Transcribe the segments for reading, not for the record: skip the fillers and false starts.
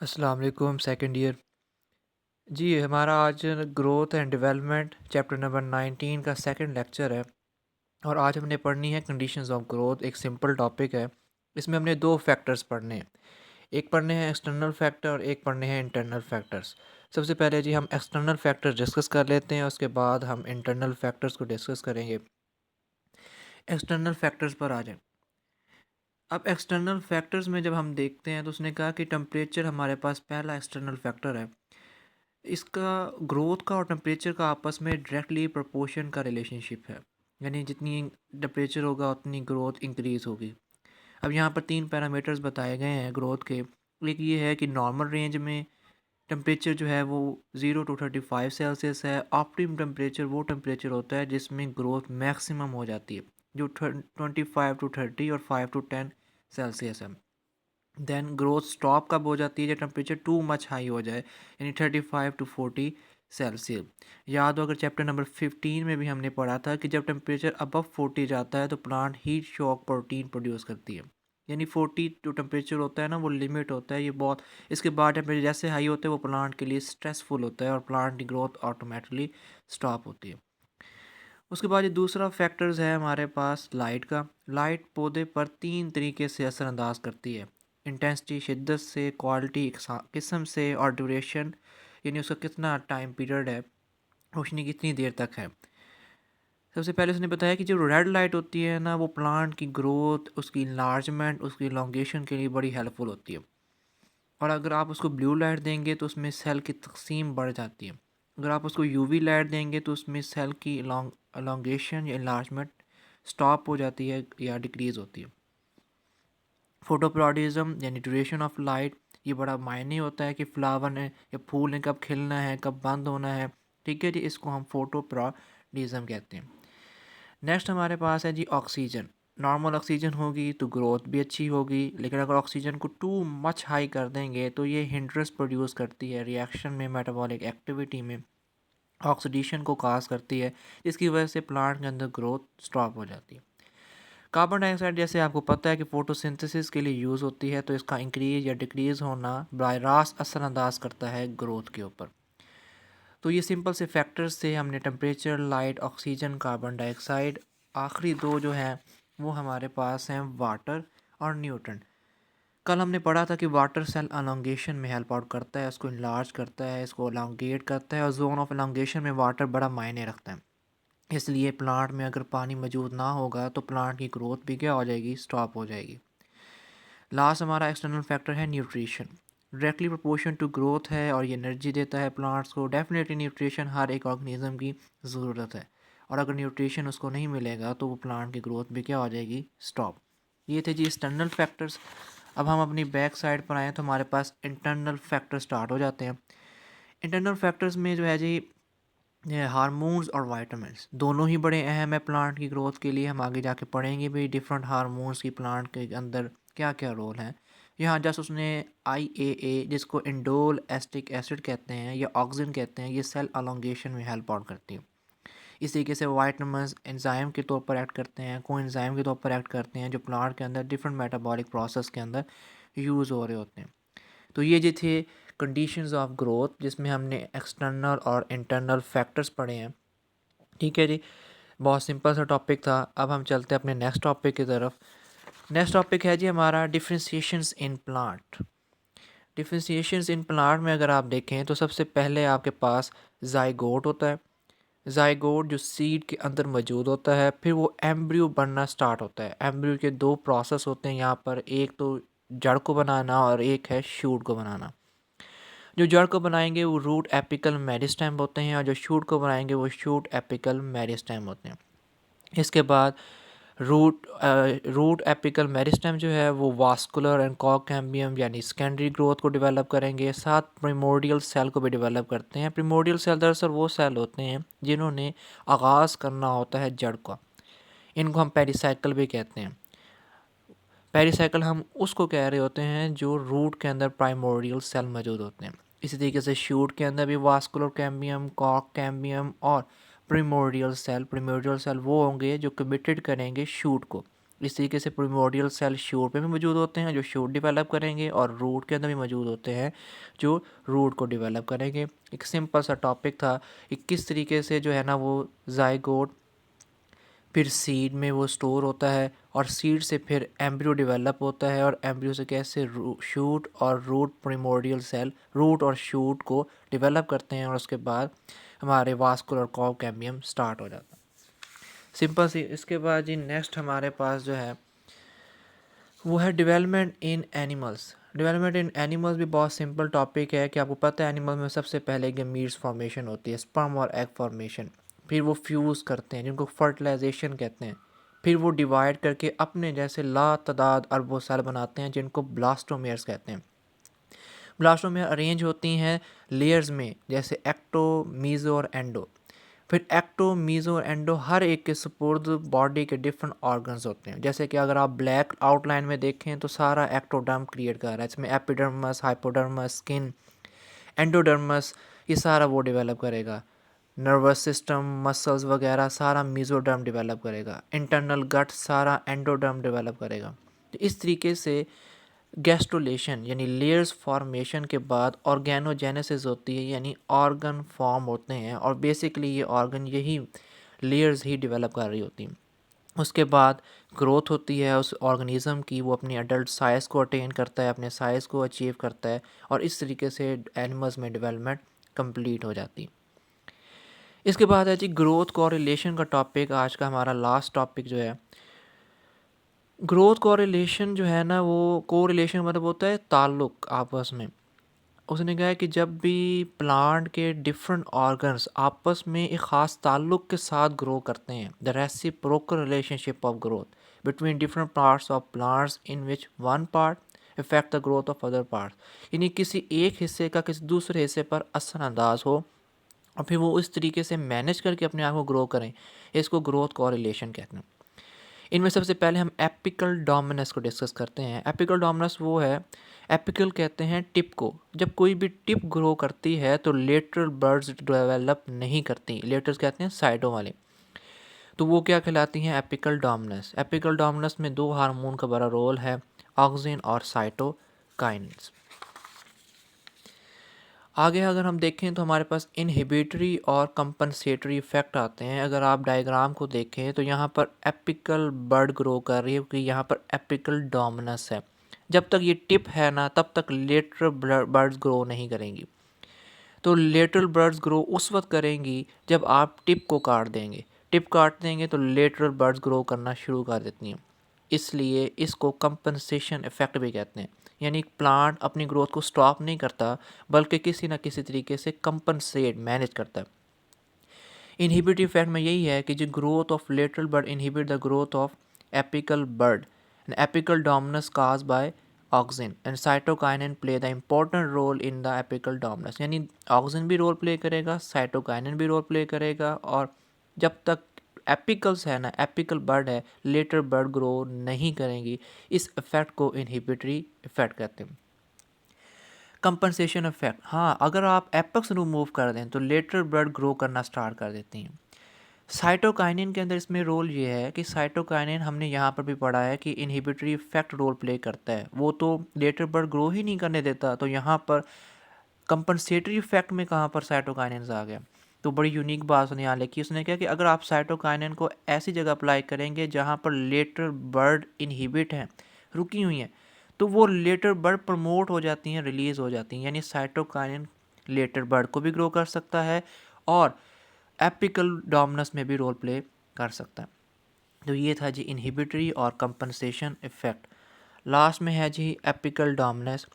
अस्सलाम वालेकुम second year. जी हमारा आज growth and development chapter number 19 का सेकंड लेक्चर है। और आज हमने पढ़नी है कंडीशंस ऑफ ग्रोथ। एक सिंपल टॉपिक है। इसमें हमने दो फैक्टर्स पढ़ने हैं। एक पढ़ने हैं एक्सटर्नल फैक्टर और एक पढ़ने हैं इंटरनल फैक्टर्स। सबसे पहले जी हम एक्सटर्नल फैक्टर्स डिस्कस कर लेते हैं, उसके बाद हम इंटरनल फैक्टर्स को डिस्कस करेंगे। एक्सटर्नल फैक्टर्स पर आ जाए। अब एक्सटर्नल फैक्टर्स में जब हम देखते हैं तो उसने कहा कि टेम्परेचर हमारे पास पहला एक्सटर्नल फैक्टर है। इसका ग्रोथ का और टेम्परेचर का आपस में डायरेक्टली प्रोपोर्शन का रिलेशनशिप है। यानी जितनी टेम्परेचर होगा उतनी ग्रोथ इंक्रीज़ होगी। अब यहाँ पर तीन पैरामीटर्स बताए गए हैं ग्रोथ के। एक ये है कि नॉर्मल रेंज में टेम्परेचर जो है वो 0 to 35 सेल्सियस है। ऑप्टिमम टेम्परेचर वो टेम्परेचर होता है जिसमें ग्रोथ मैक्सिमम हो जाती है, जो 25 to 30 और 5 to 10 सेल्सियस है। देन ग्रोथ स्टॉप कब हो जाती है? जब टेम्परेचर टू मच हाई हो जाए, यानी 35 to 40 सेल्सियस। याद हो अगर चैप्टर नंबर 15 में भी हमने पढ़ा था कि जब टेम्परेचर अबव 40 जाता है तो plant heat shock protein produce करती है। यानी 40 जो टेम्परेचर होता है ना, वो लिमिट होता है। ये बहुत, इसके बाद टेम्परेचर जैसे हाई होते हैं वो प्लांट के लिए स्ट्रेसफुल होता है और प्लांट की ग्रोथ ऑटोमेटिकली स्टॉप होती है। उसके बाद ये दूसरा फैक्टर्स है हमारे पास लाइट का। लाइट पौधे पर तीन तरीके से असरअंदाज करती है। इंटेंसिटी शिद्दत से, क्वालिटी किस्म से, और ड्यूरेशन यानी उसका कितना टाइम पीरियड है, रोशनी कितनी देर तक है। सबसे पहले उसने बताया कि जो रेड लाइट होती है ना, वो प्लांट की ग्रोथ, उसकी इन्लार्जमेंट, उसकी इलोंगेशन के लिए बड़ी हेल्पफुल होती है। और अगर आप उसको ब्लू लाइट देंगे तो उसमें सेल की तकसीम बढ़ जाती है। अगर आप उसको यूवी लाइट देंगे तो उसमें सेल की एलोंगेशन या इन्लार्जमेंट स्टॉप हो जाती है या डिक्रीज़ होती है। फोटोप्रोडिज्म यानी ड्यूरेशन ऑफ लाइट, ये बड़ा मायने होता है कि फ्लावर ने या फूल ने कब खिलना है, कब बंद होना है। ठीक है जी, इसको हम फोटोप्रोडिज्म कहते हैं। नेक्स्ट हमारे पास है जी ऑक्सीजन। नॉर्मल ऑक्सीजन होगी तो ग्रोथ भी अच्छी होगी, लेकिन अगर ऑक्सीजन को टू मच हाई कर देंगे तो ये हिंड्रेंस प्रोड्यूस करती है रिएक्शन में, मेटाबॉलिक एक्टिविटी में ऑक्सीडेशन को काज करती है, जिसकी वजह से प्लांट के अंदर ग्रोथ स्टॉप हो जाती है। कार्बन डाइऑक्साइड जैसे आपको पता है कि फोटोसिंथेसिस के लिए यूज़ होती है, तो इसका इंक्रीज या डिक्रीज़ होना बराह रास्त असरअंदाज करता है ग्रोथ के ऊपर। तो ये सिंपल से फैक्टर्स थे हमने, temperature, light, oxygen, carbon dioxide. आखिरी दो जो हैं वो हमारे पास हैं वाटर और न्यूट्रन। कल हमने पढ़ा था कि वाटर सेल अलोंगेशन में हेल्प आउट करता है, इसको इन्लार्ज करता है, इसको अलोंगेट करता है, और जोन ऑफ अलोंगेशन में वाटर बड़ा मायने रखता है। इसलिए प्लांट में अगर पानी मौजूद ना होगा तो प्लांट की ग्रोथ भी क्या हो जाएगी? स्टॉप हो जाएगी। लास्ट हमारा एक्सटर्नल फैक्टर है nutrition. Directly proportion to growth है और ये एनर्जी देता है प्लांट्स को। डेफिनेटली न्यूट्रिशन हर एक ऑर्गेनिज्म की ज़रूरत है, और अगर न्यूट्रिशन उसको नहीं मिलेगा तो वो प्लांट की ग्रोथ भी क्या हो जाएगी? स्टॉप। ये थे जी एक्सटर्नल फैक्टर्स। अब हम अपनी बैक साइड पर आएँ तो हमारे पास इंटरनल फैक्टर स्टार्ट हो जाते हैं। इंटरनल फैक्टर्स में जो है जी, ये हार्मोन्स और वाइटामिन्स दोनों ही बड़े अहम है प्लांट की ग्रोथ के लिए। हम आगे जाके पढ़ेंगे भी डिफरेंट हार्मोन्स की प्लांट के अंदर क्या क्या रोल हैं। यहाँ जस्ट उसने IAA, जिसको इंडोल एस्टिक एसिड कहते हैं या ऑक्सिन कहते हैं, ये सेल अलोंगेशन में हेल्प आउट करती है। इस तरीके से वाइटामिन्स एंजाइम के तौर पर एक्ट करते हैं, को एंजाइम के तौर पर एक्ट करते हैं, जो प्लांट के अंदर डिफरेंट मेटाबॉलिक प्रोसेस के अंदर यूज़ हो रहे होते हैं। तो ये जो थे कंडीशंस ऑफ ग्रोथ, जिसमें हमने एक्सटर्नल और इंटरनल फैक्टर्स पढ़े हैं। ठीक है जी, बहुत सिंपल सा टॉपिक था। अब हम चलते हैं अपने नेक्स्ट टॉपिक की तरफ। नेक्स्ट टॉपिक है जी हमारा डिफ्रेंशिएशंस इन प्लांट। डिफ्रेंशिएशंस इन प्लांट में अगर आप देखें तो सबसे पहले आपके पास जाइगोट होता है। जाइगोट जो सीड के अंदर मौजूद होता है, फिर वो एम्ब्रियो बनना स्टार्ट होता है। एम्ब्रियो के दो प्रोसेस होते हैं यहाँ पर, एक तो जड़ को बनाना और एक है शूट को बनाना। जो जड़ को बनाएंगे वो रूट एपिकल मेरिस्टेम होते हैं, और जो शूट को बनाएंगे वो शूट एपिकल मेरिस्टेम होते हैं। इसके बाद रूट एपिकल मेरिस्टेम जो है वो वास्कुलर एंड कॉकैम्बियम यानी सेकेंडरी ग्रोथ को डेवलप करेंगे, साथ प्रिमोर्डियल सेल को भी डेवलप करते हैं। प्रिमोर्डियल सेल दरअसल वो सेल होते हैं जिन्होंने आगाज़ करना होता है जड़ का। इनको हम पेरिसाइकिल भी कहते हैं। पेरिसाइकिल हम उसको कह रहे होते हैं जो रूट के अंदर प्राइमोर्डियल सेल मौजूद होते हैं। इसी तरीके से शूट के अंदर भी वास्कुलर कैम्बियम, कॉक कैम्बियम और प्रिमोर्डियल सेल वो होंगे जो कमिटेड करेंगे शूट को। इस तरीके से प्रिमोर्डियल सेल शूट पे भी मौजूद होते हैं जो शूट डेवलप करेंगे, और रूट के अंदर भी मौजूद होते हैं जो रूट को डेवलप करेंगे। एक सिंपल सा टॉपिक था कि किस तरीके से जो है ना वो जाइगोट फिर सीड में वो स्टोर होता है, और सीड से फिर एम्ब्रियो डेवलप होता है, और एम्ब्रियो से कैसे शूट और रूट प्रिमोर्डियल सेल रूट और शूट को डेवलप करते हैं, और उसके बाद हमारे वास्कुलर कॉर्ड कैम्बियम स्टार्ट हो जाता है। सिंपल सी। इसके बाद जी नेक्स्ट हमारे पास जो है वो है development in animals. Development in animals भी बहुत सिंपल टॉपिक है कि आपको पता है एनिमल में सबसे पहले गमीट्स फॉर्मेशन होती है, स्पर्म और एग फॉर्मेशन, फिर वो फ्यूज़ करते हैं जिनको फर्टिलाइजेशन कहते हैं, फिर वो डिवाइड करके अपने जैसे लातादाद अरबों सेल बनाते हैं जिनको ब्लास्टोमेयर्स कहते हैं। ब्लास्टोमेयर अरेंज होती हैं लेयर्स में जैसे एक्टो, मीज़ो और एंडो। फिर एक्टो, मीज़ो और एंडो हर एक के सपोर्ट बॉडी के डिफरेंट ऑर्गन्स होते हैं। जैसे कि अगर आप ब्लैक आउटलाइन में देखें तो सारा एक्टोडर्म क्रिएट कर रहा है, इसमें एपिडर्मस, हाइपोडर्मस, स्किन, एंडोडर्मस, ये सारा वो डेवलप करेगा। नर्वस सिस्टम, मसल्स वगैरह सारा मीज़ोडर्म डेवलप करेगा। इंटरनल गट सारा एंडोडर्म डेवलप करेगा। तो इस तरीके से गैस्ट्रोलेशन यानी लेयर्स फॉर्मेशन के बाद ऑर्गेनोजेनेसिस होती है, यानी ऑर्गन फॉर्म होते हैं, और बेसिकली ये ऑर्गन यही लेयर्स ही डेवलप कर रही होती हैं। उसके बाद ग्रोथ होती है उस ऑर्गेनिज्म की, वो अपनी एडल्ट साइज़ को अटेन करता है, अपने साइज़ को अचीव करता है, और इस तरीके से एनिमल्स में डेवलपमेंट कंप्लीट हो जाती है। इसके बाद है जी ग्रोथ कोरिलेशन का टॉपिक, आज का हमारा लास्ट टॉपिक जो है। ग्रोथ कोरिलेशन जो है ना वो कोरिलेशन मतलब होता है ताल्लुक आपस में। उसने कहा है कि जब भी प्लांट के डिफरेंट ऑर्गन्स आपस में एक ख़ास ताल्लुक के साथ ग्रो करते हैं, the reciprocal relationship of growth between different parts of plants in which one part effect the growth of other parts, यानी किसी एक हिस्से का किसी दूसरे हिस्से पर असरअंदाज हो और फिर वो इस तरीके से मैनेज करके अपने आप को ग्रो करें, इसको ग्रोथ कोरिलेशन कहते हैं। इनमें सबसे पहले हम एपिकल डोमिनेंस को डिस्कस करते हैं। एपिकल डोमिनेंस वो है, एपिकल कहते हैं टिप को। जब कोई भी टिप ग्रो करती है तो लेटरल बर्ड्स डेवलप नहीं करती, लेटर्स कहते हैं साइडों वाले, तो वो क्या कहलाती हैं, एपिकल डोमिनेंस। एपिकल डोमिनेंस में दो हार्मोन का बड़ा रोल है, ऑक्सिन और साइटोकाइनेंस। आगे अगर हम देखें तो हमारे पास इनहिबिटरी और कंपनसेटरी इफेक्ट आते हैं। अगर आप डायग्राम को देखें तो यहाँ पर एपिकल बर्ड ग्रो कर रही है क्योंकि यहाँ पर एपिकल डोमिनेंस है। जब तक ये टिप है ना तब तक लेटरल बर्ड्स ग्रो नहीं करेंगी। तो लेटरल बर्ड्स ग्रो उस वक्त करेंगी जब आप टिप को काट देंगे। टिप काट देंगे तो लेटरल बर्ड्स ग्रो करना शुरू कर देती हैं। इसलिए इसको कंपनसेशन इफेक्ट भी कहते हैं, यानी प्लांट अपनी ग्रोथ को स्टॉप नहीं करता बल्कि किसी ना किसी तरीके से कंपनसेट मैनेज करता है। इनहिबिटरी इफेक्ट में यही है कि जो growth of lateral bird inhibit the growth of apical bird and apical dominance cause by auxin and cytokinin play the important role in the apical dominance, यानी ऑक्सिन भी role play करेगा, cytokinin भी role play करेगा, और जब तक apicals है ना, एपिकल बर्ड है, लेटर बर्ड ग्रो नहीं करेंगी। इस इफेक्ट को इनहिबिटरी इफेक्ट कहते हैं। कंपनसेशन इफेक्ट, हाँ, अगर आप एपेक्स रिमूव कर दें तो लेटर बर्ड ग्रो करना स्टार्ट कर देती हैं। साइटोकाइनिन के अंदर इसमें रोल ये है कि साइटोकाइनिन हमने यहाँ पर भी पढ़ा है कि इनहिबिटरी इफेक्ट रोल प्ले करता है, वो तो लेटर बर्ड ग्रो ही नहीं करने देता, तो यहाँ पर कंपनसेटरी इफेक्ट में कहाँ पर साइटोकाइनिन आ गया। तो बड़ी यूनिक बात उसने यहाँ लिखी, उसने कहा कि अगर आप साइटोकाइनिन को ऐसी जगह अप्लाई करेंगे जहाँ पर लेटर बर्ड इनहिबिट हैं, रुकी हुई हैं, तो वो लेटर बर्ड प्रमोट हो जाती हैं, रिलीज़ हो जाती हैं, यानी साइटोकाइनिन लेटर बर्ड को भी ग्रो कर सकता है और एपिकल डोमिनेंस में भी रोल प्ले कर सकता है। तो ये था जी इनहिबिटरी और कंपनसेशन इफेक्ट। लास्ट में है जी एपिकल डोमिनेंस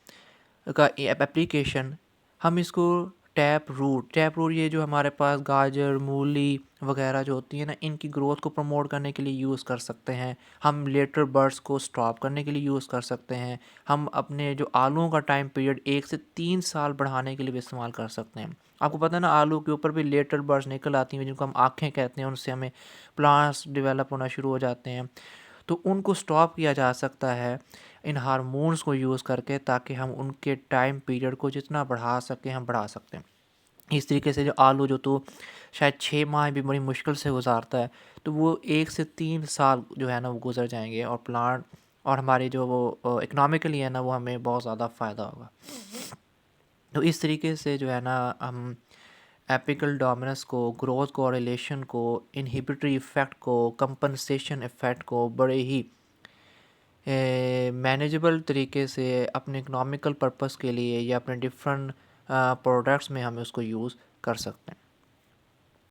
का एप्लीकेशन। हम इसको टैप रूट ये जो हमारे पास गाजर, मूली वगैरह जो होती है ना, इनकी ग्रोथ को प्रमोट करने के लिए यूज़ कर सकते हैं। हम लेटर बर्ड्स को स्टॉप करने के लिए यूज़ कर सकते हैं। हम अपने जो आलूओं का टाइम पीरियड 1 से 3 साल बढ़ाने के लिए भी इस्तेमाल कर सकते हैं। आपको पता है ना, आलू के ऊपर भी लेटर बर्ड्स निकल आती हैं जिनको हम आँखें कहते हैं, उनसे हमें प्लांट्स डेवलप होना शुरू हो जाते हैं। तो उनको स्टॉप किया जा सकता है इन हार्मोन्स को यूज़ करके, ताकि हम उनके टाइम पीरियड को जितना बढ़ा सकें हम बढ़ा सकते हैं। इस तरीके से जो आलू जो तो शायद 6 माह भी बड़ी मुश्किल से गुज़ारता है, तो वो 1 से 3 साल जो है ना वो गुज़र जाएँगे, और प्लांट और हमारी जो वो इकोनॉमिकली है ना वो हमें बहुत ज़्यादा फ़ायदा होगा। तो इस तरीके से जो है ना हम एपिकल डोमिनेंस को, ग्रोथ कोरिलेशन को, इन्हिबिटरी इफ़ेक्ट को, कंपनसेशन इफ़ेक्ट को बड़े ही मैनेजेबल तरीके से अपने इकोनॉमिकल पर्पस के लिए या अपने डिफरेंट प्रोडक्ट्स में हम उसको यूज़ कर सकते हैं।